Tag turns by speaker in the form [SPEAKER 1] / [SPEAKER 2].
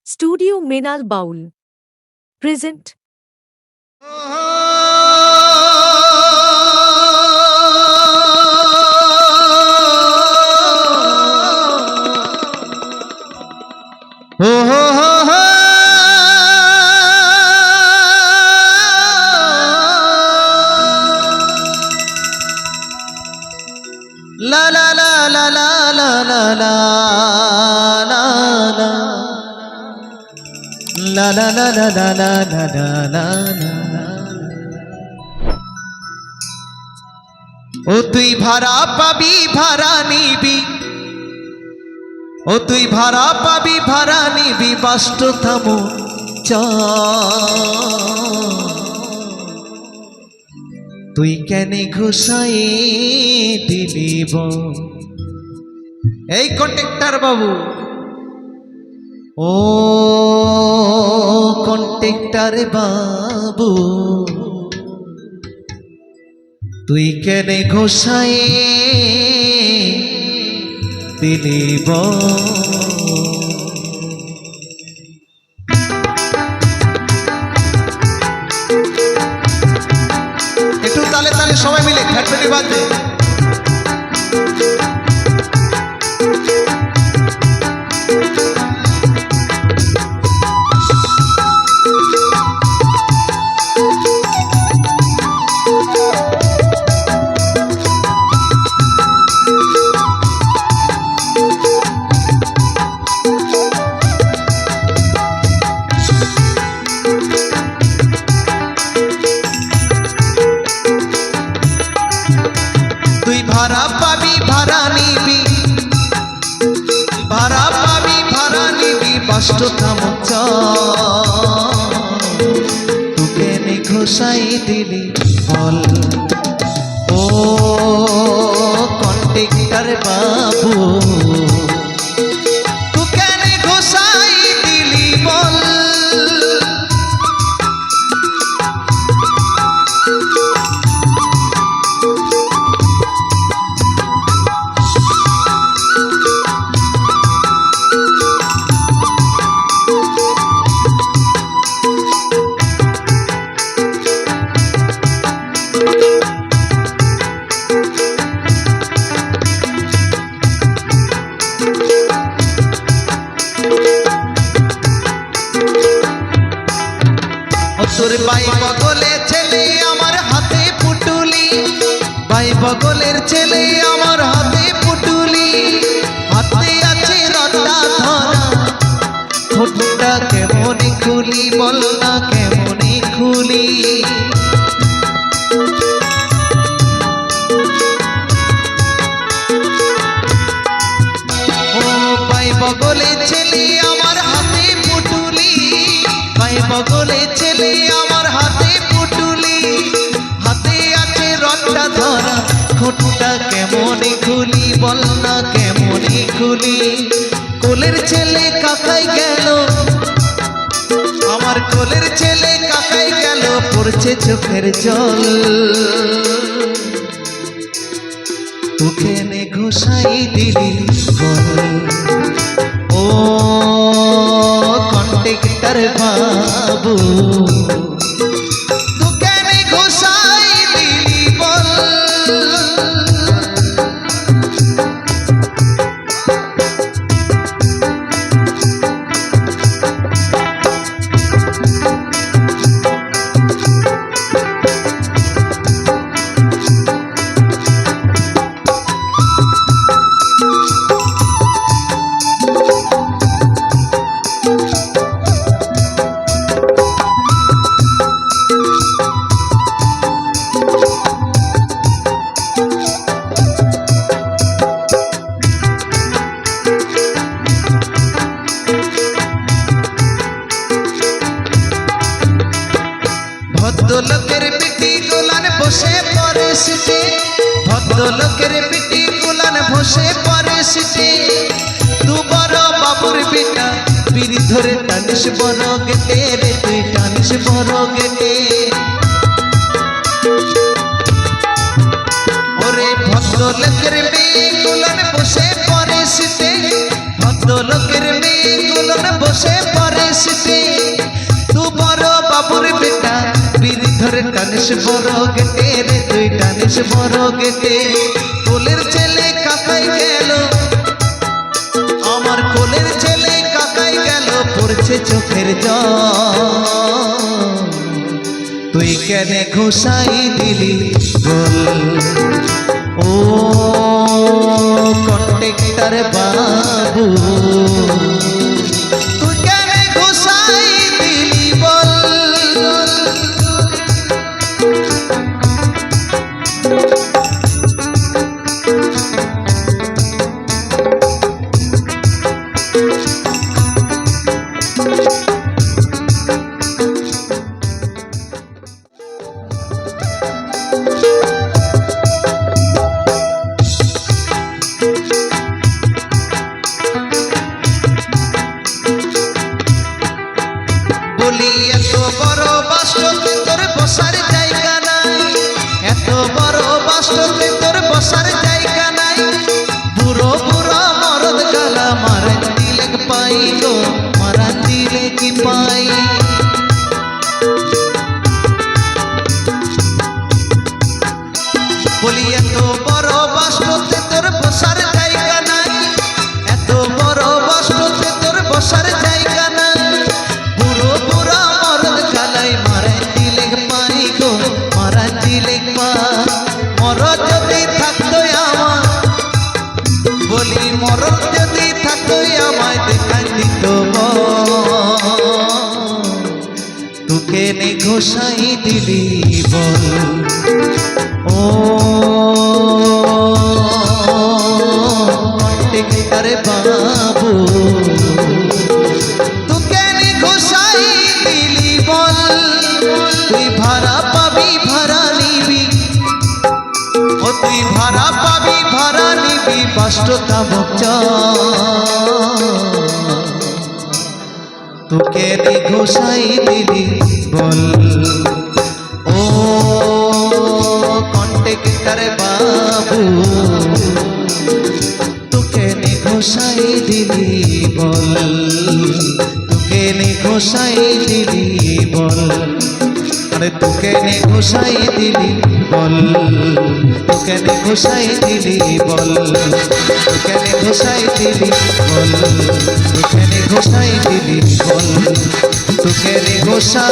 [SPEAKER 1] Studio Menal Baul. Present.
[SPEAKER 2] La la la la la la la la la la la la la la la la la ও তুই ভাড়া পাবি ভাড়া নিবি ও তুই ভাড়া পাবি ভাড়া নিবি বাষ্ট থামো তুই কেনে ঘুষাই দিলিব এই কন্ট্রাক্টর বাবু ও কন্ট্রাক্টর বাবু তুই কেনে ঘুষাই দিলিব একটু তালে তালে সবাই মিলে ঘাটপেটি বাজবে ভাড়া পাবি ভাড়া নিবি ভাড়া পাবি ভাড়া নিবি বাষ্ট থামো তোকে নে ঘোষাই দিলি বল ও কন্ট্রাক্টর বাবু তোকে নে ঘোষাই দিলি বল তোর ভাই বগলের ছেলে আমার হাতে পুটুলি ভাই বগলের ছেলে আমার হাতে পুটুলি হাতে আছে রত্না ধরা ঠোঁটটা কেমন খুলি বল না কেমন খুলি ও ভাই বগলের ছেলে আমার হাতে পুটুলি ভাই বগলের ছেলে আমার হাতে পুটুলি হাতে আছে রত্না ধরা ঠোঁটটা কেমন খুলি বল না কেমন খুলি কোলের ছেলে কাকাই গেল আমার কোলের ছেলে কাকাই গেল পড়ছে চোখের জল তোকে নে ঘোষাই দিলি বল ও কন্ট্রাক্টর বাবু তোকে নে ঘোষাই দিলি বল ভদ্রলোকের পিটি গোলান বসে পরে সিটে ভদ্রলোকের পিটি গোলান বসে পরে সিটে তু বড় বাবুর বিটা পিড়ি ধরে টানিস বড় গেটে রে তুই টানিস বড় গেটে ওরে ভদ্রলোকের পিটি গোলান বসে পরে সিটে কত লোকের মেয়ে গুলন বসে পরে সিটে, তু বড় বাবুর বেটা বিড়ি ধরে টানিস বড় গেটে রে, তুই টানিস বড় গেটে। কোলের ছেলে কাকাই গেল, আমার কোলের ছেলে কাকাই গেল, পড়ছে চোখের জল। তুই কেন ঘুষাই দিলি বল, ও কন্ট্রাক্টর বাবু, তুই কেন ঘুষাই দিলি বল। বলি এত বড় বাসতে তোর বসার জায়গা নাই, এত বড় বাসতে তোর বসার জায়গা নাই। বুড়ো বুড়ো মরদ গালা মারান দিলে পাই গো, মারান দিলে কি পাই। বলি এত বড় বাসতে তোর বসার জায়গা নাই, এত বড় বাসতে তোর বসার জায়গা নাই। বুড়ো বুড়ো মরদ গালাই মারান দিলে পাই গো, মারান দিলে পাই। মরদ যদি থাকতো আমার, বলি মরদ যদি থাকতো আমায় দেখাই দিত তোকে নে ঘোষাই দিলি বল, ও কন্ট্রাক্টর বাবু, তোকে নে ঘোষাই দিলি বল। তুই ভাড়া পাবি ভাড়া নিবি, ও তুই ভাড়া পাবি ভাড়া নিবি, 5 টাকা তোকে নে ঘোষাই দিলি বল, ও কন্ট্রাক্টর বাবু, তোকে নে ঘোষাই দিলি বল, তোকে নে ঘোষাই দিলি বল। আরে তোকে নে ঘোষাই দিলি বল, তোকে নে ঘোষাই দিলি বল, তোকে নে ঘোষাই দিলি বল, তোকে নে ঘোষাই দিলি বল, তোকে নে ঘোষাই